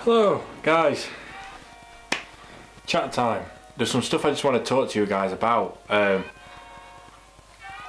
Hello guys, chat time. There's some stuff I just want to talk to you guys about.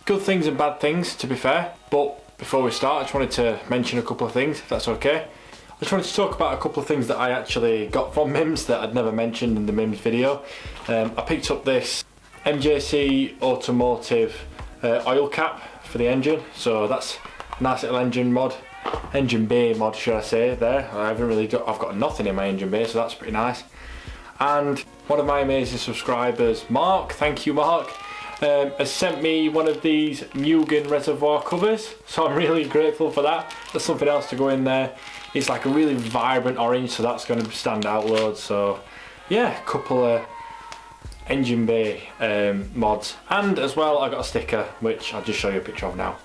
Good things and bad things, to be fair, but before we start I just wanted to mention a couple of things, if that's okay. I just wanted to talk about a couple of things that I actually got from Mims that I'd never mentioned in the Mims video. I picked up this MJC Automotive oil cap for the engine, so that's a nice little engine bay mod should I say there. I've got nothing in my engine bay, so that's pretty nice. And one of my amazing subscribers, Mark, thank you Mark, has sent me one of these Mugen reservoir covers, so I'm really grateful for that. There's something else to go in there. It's like a really vibrant orange, so that's going to stand out loads. So yeah, a couple of engine bay mods, and as well I got a sticker which I'll just show you a picture of now.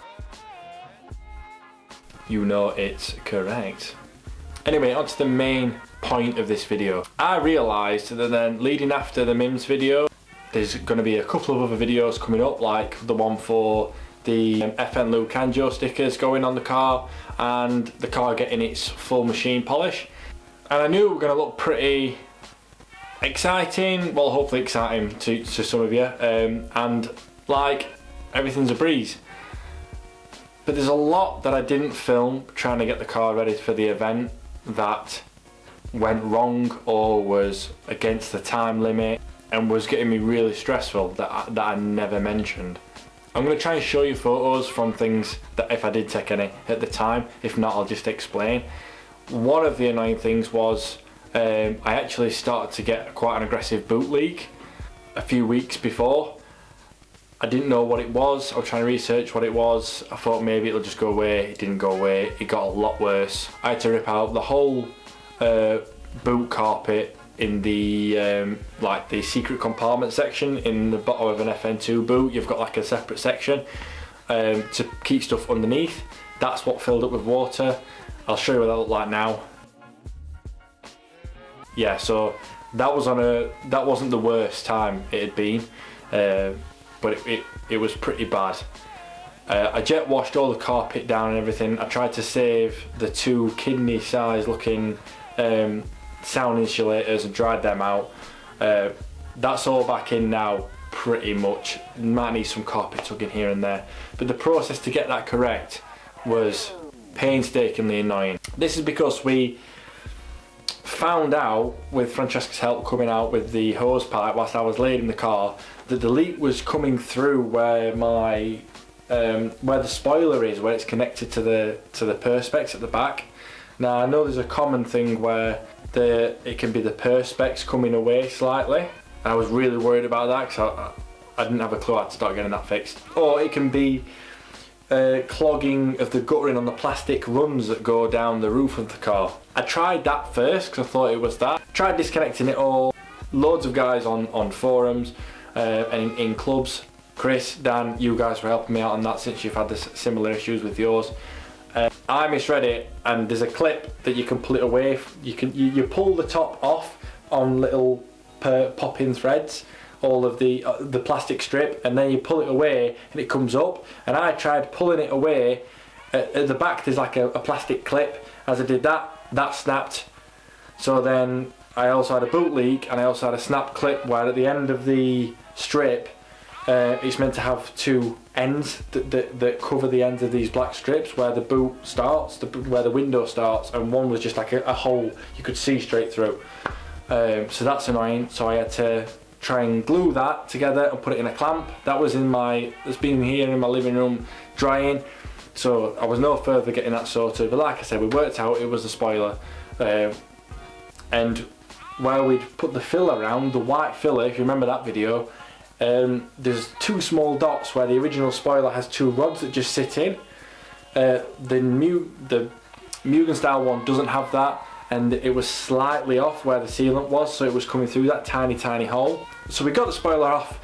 You know it's correct. Anyway, on to the main point of this video. I realised that then leading after the Mims video, there's going to be a couple of other videos coming up, like the one for the FN Lou Kanjo stickers going on the car and the car getting its full machine polish. And I knew it was going to look pretty exciting, well hopefully exciting to some of you, and like everything's a breeze. But there's a lot that I didn't film trying to get the car ready for the event that went wrong or was against the time limit and was getting me really stressful that I never mentioned. I'm going to try and show you photos from things that if I did take any at the time, if not I'll just explain. One of the annoying things was I actually started to get quite an aggressive boot leak a few weeks before. I didn't know what it was. I was trying to research what it was. I thought maybe it'll just go away. It didn't go away. It got a lot worse. I had to rip out the whole boot carpet in the like the secret compartment section in the bottom of an FN2 boot. You've got like a separate section to keep stuff underneath. That's what filled up with water. I'll show you what that looked like now. Yeah, so that wasn't the worst time it had been. But it was pretty bad. I jet washed all the carpet down and everything. I tried to save the two kidney size looking sound insulators and dried them out. That's all back in now pretty much. Might need some carpet tugging here and there. But the process to get that correct was painstakingly annoying. This is because we found out, with Francesca's help coming out with the hose pipe whilst I was laid in the car, that the leak was coming through where my where the spoiler is, where it's connected to the perspex at the back. Now I know there's a common thing where it can be the perspex coming away slightly. I was really worried about that because I didn't have a clue how to start getting that fixed. Or it can be clogging of the guttering on the plastic runs that go down the roof of the car. I tried that first because I thought it was that. Tried disconnecting it all. Loads of guys on forums and in clubs. Chris, Dan, you guys were helping me out on that since you've had this similar issues with yours. I misread it, and there's a clip that you can pull it away. You pull the top off on little pop-in threads, all of the plastic strip, and then you pull it away and it comes up. And I tried pulling it away. At the back there's like a plastic clip. As I did that snapped. So then I also had a boot leak, and I also had a snap clip where at the end of the strip it's meant to have two ends that cover the ends of these black strips where the boot starts, where the window starts, and one was just like a hole you could see straight through. So that's annoying, so I had to try and glue that together and put it in a clamp. That was it's been here in my living room drying, so I was no further getting that sorted. But like I said, we worked out it was the spoiler, and where we'd put the filler around, the white filler, if you remember that video, there's two small dots where the original spoiler has two rods that just sit in. The Mugen style one doesn't have that, and it was slightly off where the sealant was, so it was coming through that tiny hole. So we got the spoiler off,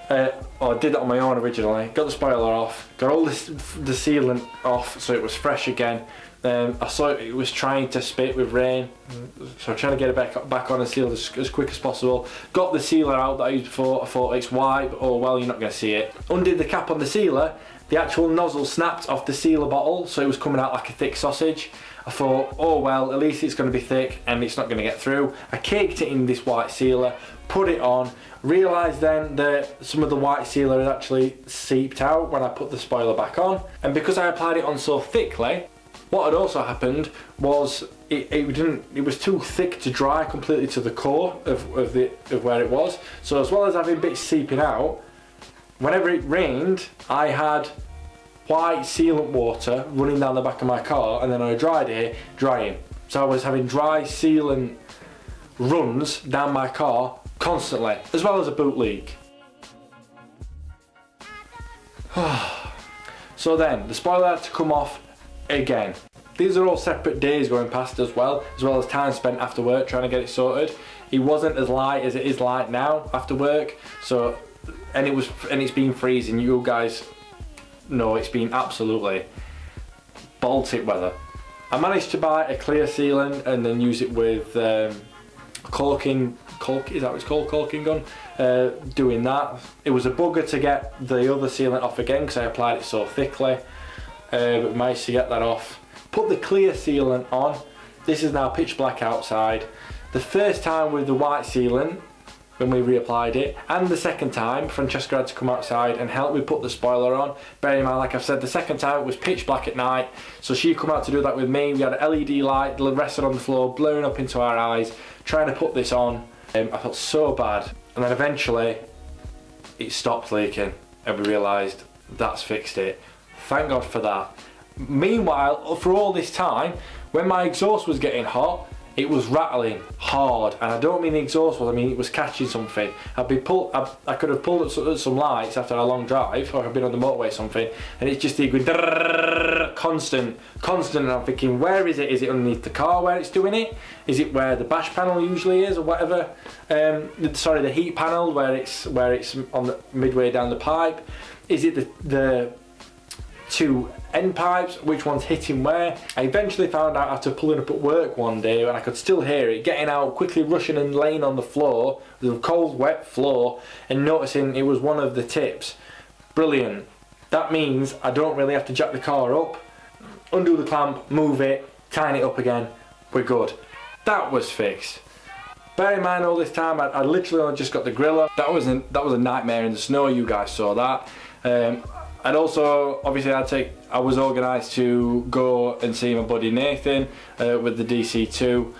or I did it on my own originally. Got the spoiler off, got all the sealant off so it was fresh again. I saw it was trying to spit with rain, so I'm trying to get it back on and sealed as quick as possible. Got the sealer out that I used before. I thought it's white, but oh well, you're not going to see it. Undid the cap on the sealer, The actual nozzle snapped off the sealer bottle, so it was coming out like a thick sausage. I thought, oh well, at least it's going to be thick and it's not going to get through. I caked it in this white sealer, put it on, realised then that some of the white sealer had actually seeped out when I put the spoiler back on. And because I applied it on so thickly, what had also happened was it was too thick to dry completely to the core of where it was. So as well as having bits seeping out, whenever it rained, I had white sealant water running down the back of my car, and then on a dry day, drying. So I was having dry sealant runs down my car constantly, as well as a boot leak. So then, the spoiler had to come off again. These are all separate days going past as well as time spent after work trying to get it sorted. It wasn't as light as it is light now after work, so and it's been freezing. You guys know it's been absolutely Baltic weather. I managed to buy a clear sealant and then use it with caulking, is that what it's called, caulking gun? Doing that. It was a bugger to get the other sealant off again because I applied it so thickly, but managed to get that off. Put the clear sealant on. This is now pitch black outside. The first time with the white sealant, when we reapplied it, and the second time Francesca had to come outside and help me put the spoiler on. Bear in mind, like I've said, the second time it was pitch black at night, so she come out to do that with me. We had an LED light rested on the floor, blowing up into our eyes, trying to put this on. I felt so bad, and then eventually it stopped leaking and we realised that's fixed it. Thank God for that. Meanwhile, for all this time, when my exhaust was getting hot, it was rattling hard, and I don't mean the exhaust was, I mean it was catching something. I could have pulled up some lights after a long drive, or I've been on the motorway or something, and it's just going constant, and I'm thinking, where is it? Is it underneath the car where it's doing it? Is it where the bash panel usually is, or whatever? Sorry, the heat panel where it's on the midway down the pipe? Is it the two end pipes, which one's hitting where? I eventually found out after pulling up at work one day, and I could still hear it getting out, quickly rushing and laying on the floor, the cold wet floor, and noticing it was one of the tips. Brilliant. That means I don't really have to jack the car up, undo the clamp, move it, tighten it up again, we're good. That was fixed. Bear in mind, all this time I literally only just got the grill up. That was a nightmare in the snow. You guys saw that. And also, obviously, I was organised to go and see my buddy Nathan with the DC2,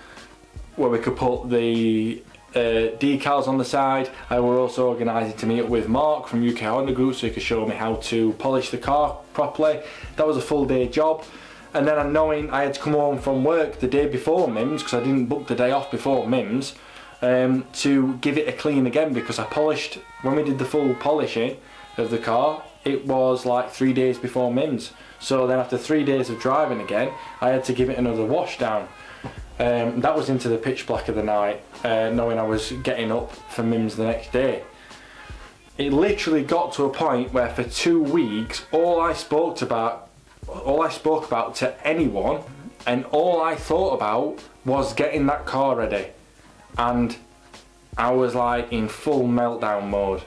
where we could put the decals on the side. I were also organising to meet up with Mark from UK Honda Group so he could show me how to polish the car properly. That was a full day job. And then knowing I had to come home from work the day before MIMS, because I didn't book the day off before MIMS, to give it a clean again, because I polished, when we did the full polishing of the car, it was like 3 days before MIMS. So then after 3 days of driving again, I had to give it another wash down. That was into the pitch black of the night, knowing I was getting up for MIMS the next day. It literally got to a point where for 2 weeks, all I spoke about to anyone, and all I thought about was getting that car ready. And I was like in full meltdown mode.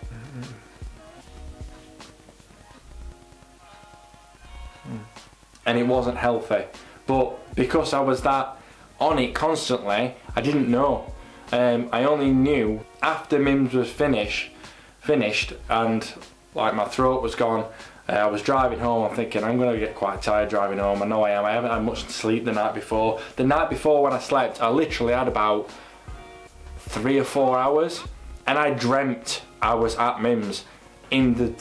And it wasn't healthy, but because I was that on it constantly, I didn't know. I only knew after MIMS was finished and like my throat was gone. I was driving home, I'm thinking I'm going to get quite tired driving home. I know I am. I haven't had much sleep the night before. The night before when I slept, I literally had about 3 or 4 hours, and I dreamt I was at MIMS in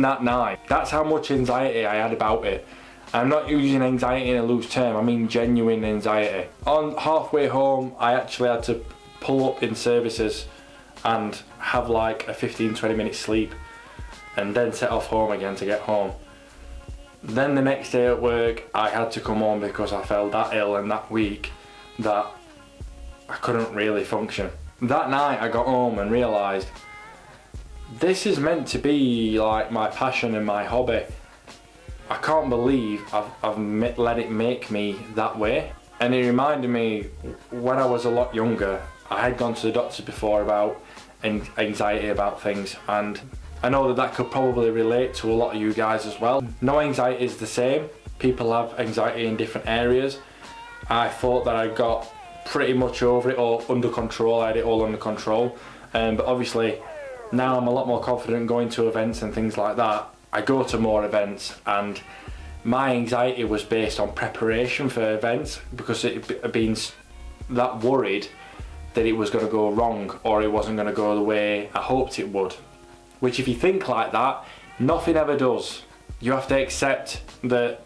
that night. That's how much anxiety I had about it. I'm not using anxiety in a loose term, I mean genuine anxiety. On halfway home, I actually had to pull up in services and have like a 15-20 minute sleep, and then set off home again to get home. Then the next day at work, I had to come home because I felt that ill and that weak that I couldn't really function. That night I got home and realised this is meant to be like my passion and my hobby. I can't believe I've let it make me that way. And it reminded me when I was a lot younger, I had gone to the doctor before about anxiety about things, and I know that that could probably relate to a lot of you guys as well. No anxiety is the same. People have anxiety in different areas. I thought that I got pretty much over it, or under control. I had it all under control. But obviously now I'm a lot more confident going to events and things like that. I go to more events, and my anxiety was based on preparation for events, because it had been that worried that it was going to go wrong, or it wasn't going to go the way I hoped it would. Which, if you think like that, nothing ever does. You have to accept that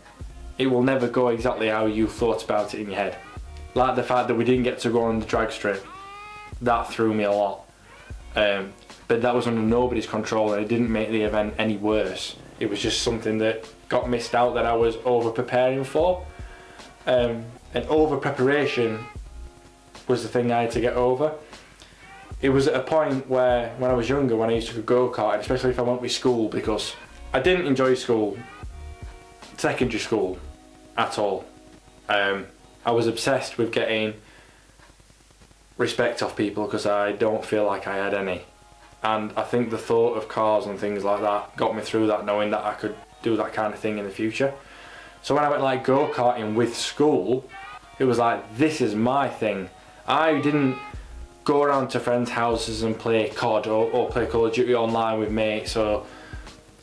it will never go exactly how you thought about it in your head. Like the fact that we didn't get to go on the drag strip, that threw me a lot. But that was under nobody's control, and it didn't make the event any worse. It was just something that got missed out, that I was over preparing for. And over preparation was the thing I had to get over. It was at a point where, when I was younger, when I used to go karting, especially if I went with school, because I didn't enjoy school, secondary school, at all. I was obsessed with getting respect off people, because I don't feel like I had any. And I think the thought of cars and things like that got me through that, knowing that I could do that kind of thing in the future. So when I went like go-karting with school, it was like, this is my thing. I didn't go around to friends' houses and play COD or play Call of Duty online with mates, or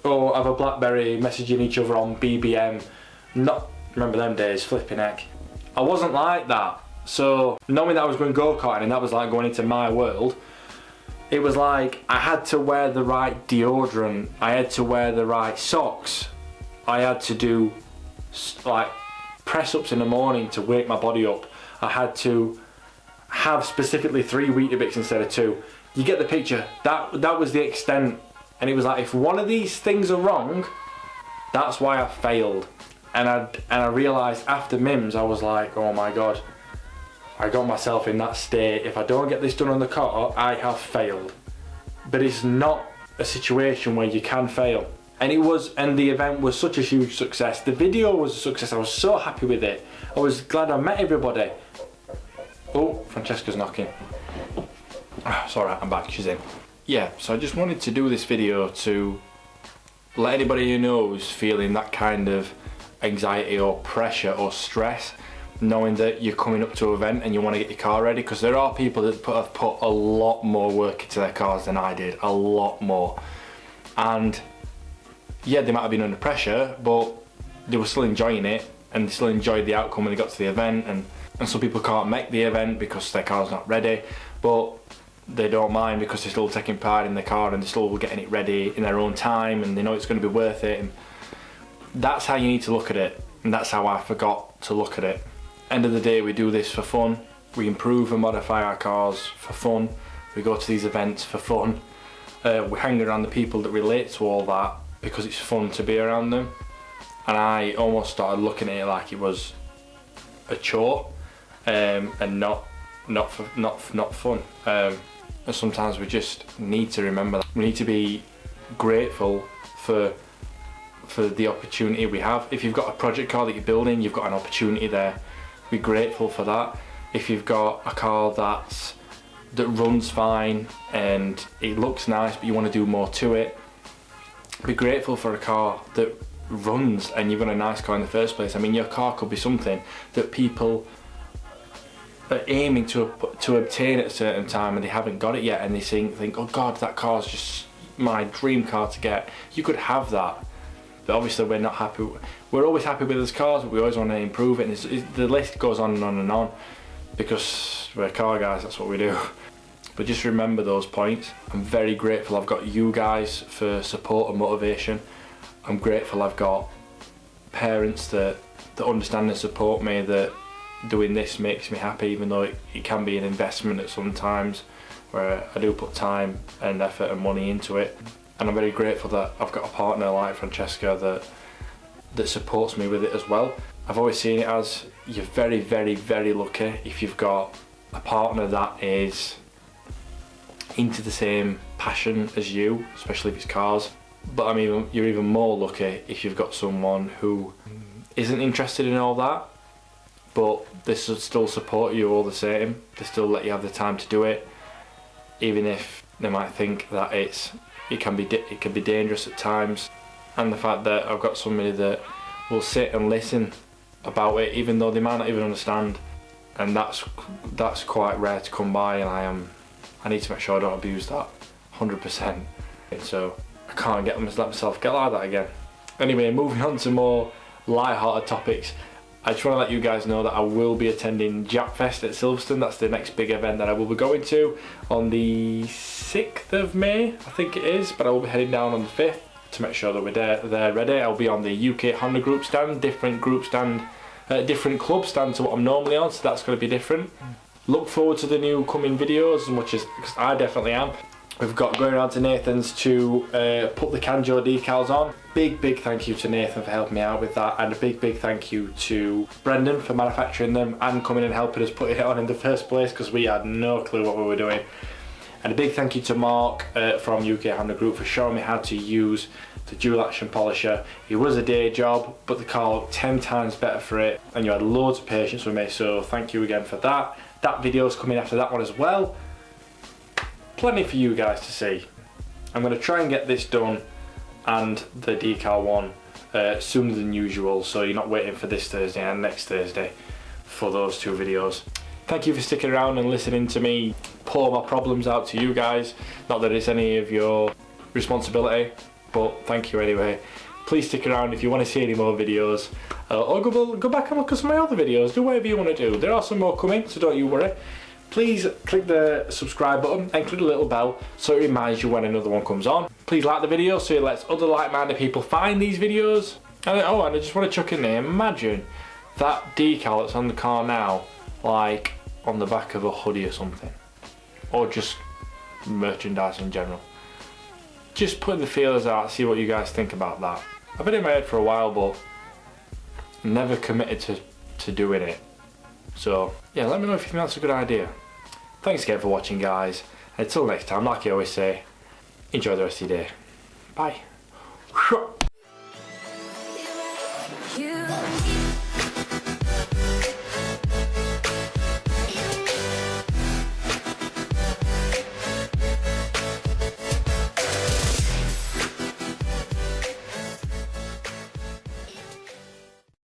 have a BlackBerry messaging each other on BBM. Not remember them days, flipping heck. I wasn't like that. So knowing that I was going go-karting and that was like going into my world, it was like I had to wear the right deodorant, I had to wear the right socks, I had to do like press-ups in the morning to wake my body up, I had to have specifically 3 Weetabix instead of 2. You get the picture. That was the extent. And it was like, if one of these things are wrong, that's why I failed. And I realised after MIMS, I was like, oh my god, I got myself in that state. If I don't get this done on the car, I have failed. But it's not a situation where you can fail. And the event was such a huge success. The video was a success. I was so happy with it. I was glad I met everybody. Oh, Francesca's knocking. It's alright, I'm back, she's in. Yeah, so I just wanted to do this video to let anybody who knows feeling that kind of anxiety or pressure or stress, knowing that you're coming up to an event and you want to get your car ready, because there are people that have put a lot more work into their cars than I did, a lot more. And yeah, they might have been under pressure, but they were still enjoying it, and they still enjoyed the outcome when they got to the event. And some people can't make the event because their car's not ready, but they don't mind because they're still taking pride in their car and they're still getting it ready in their own time, and they know it's going to be worth it. And that's how you need to look at it, and that's how I forgot to look at it. End of the day, we do this for fun. We improve and modify our cars for fun. We go to these events for fun. We hang around the people that relate to all that because it's fun to be around them. And I almost started looking at it like it was a chore, and not fun. And sometimes we just need to remember that. We need to be grateful for the opportunity we have. If you've got a project car that you're building, you've got an opportunity there. Be grateful for that. If you've got a car that runs fine and it looks nice but you want to do more to it, be grateful for a car that runs and you've got a nice car in the first place. I mean, your car could be something that people are aiming to obtain at a certain time and they haven't got it yet, and they think, oh god, that car's just my dream car to get. You could have that, but obviously we're not happy. We're always happy with those cars, but we always want to improve it, and the list goes on and on and on, because we're car guys, that's what we do. But just remember those points. I'm very grateful I've got you guys for support and motivation. I'm grateful I've got parents that understand and support me, that doing this makes me happy, even though it can be an investment at some times, where I do put time and effort and money into it. And I'm very grateful that I've got a partner like Francesca that supports me with it as well. I've always seen it as, you're very, very, very lucky if you've got a partner that is into the same passion as you, especially if it's cars. But you're even more lucky if you've got someone who isn't interested in all that, but they still support you all the same. They still let you have the time to do it, even if they might think that it's it can be dangerous at times, and the fact that I've got somebody that will sit and listen about it even though they might not even understand, and that's quite rare to come by, and I need to make sure I don't abuse that 100%. So I can't let myself get like that again. Anyway, moving on to more light-hearted topics, I just want to let you guys know that I will be attending Japfest at Silverstone. That's the next big event that I will be going to on the 6th of May, I think it is, but I will be heading down on the 5th to make sure that we're there ready. I'll be on the UK Honda group stand, different club stand to what I'm normally on, so that's going to be different. Look forward to the new coming videos as much as, because I definitely am. We've got going around to Nathan's to put the Kanjo decals on. Big thank you to Nathan for helping me out with that, and a big thank you to Brendan for manufacturing them and coming and helping us put it on in the first place, because we had no clue what we were doing. And a big thank you to Mark from UK Honda Group for showing me how to use the dual action polisher. It was a day job, but the car looked 10 times better for it, and you had loads of patience with me, so thank you again for that. That video's coming after that one as well. Plenty for you guys to see. I'm going to try and get this done and the decal one sooner than usual, so you're not waiting for this Thursday and next Thursday for those two videos. Thank you for sticking around and listening to me pour my problems out to you guys. Not that it's any of your responsibility, but thank you anyway. Please stick around if you want to see any more videos, or go back and look at some of my other videos. Do whatever you want to do. There are some more coming, so don't you worry. Please click the subscribe button and click the little bell so it reminds you when another one comes on. Please like the video so it lets other like-minded people find these videos. And I just want to chuck in there, imagine that decal that's on the car now, like on the back of a hoodie or something, or just merchandise in general. Just putting the feelers out, see what you guys think about that. I've been in my head for a while, but never committed to doing it. So yeah, let me know if you think that's a good idea. Thanks again for watching, guys. Until next time, like I always say, enjoy the rest of your day. Bye.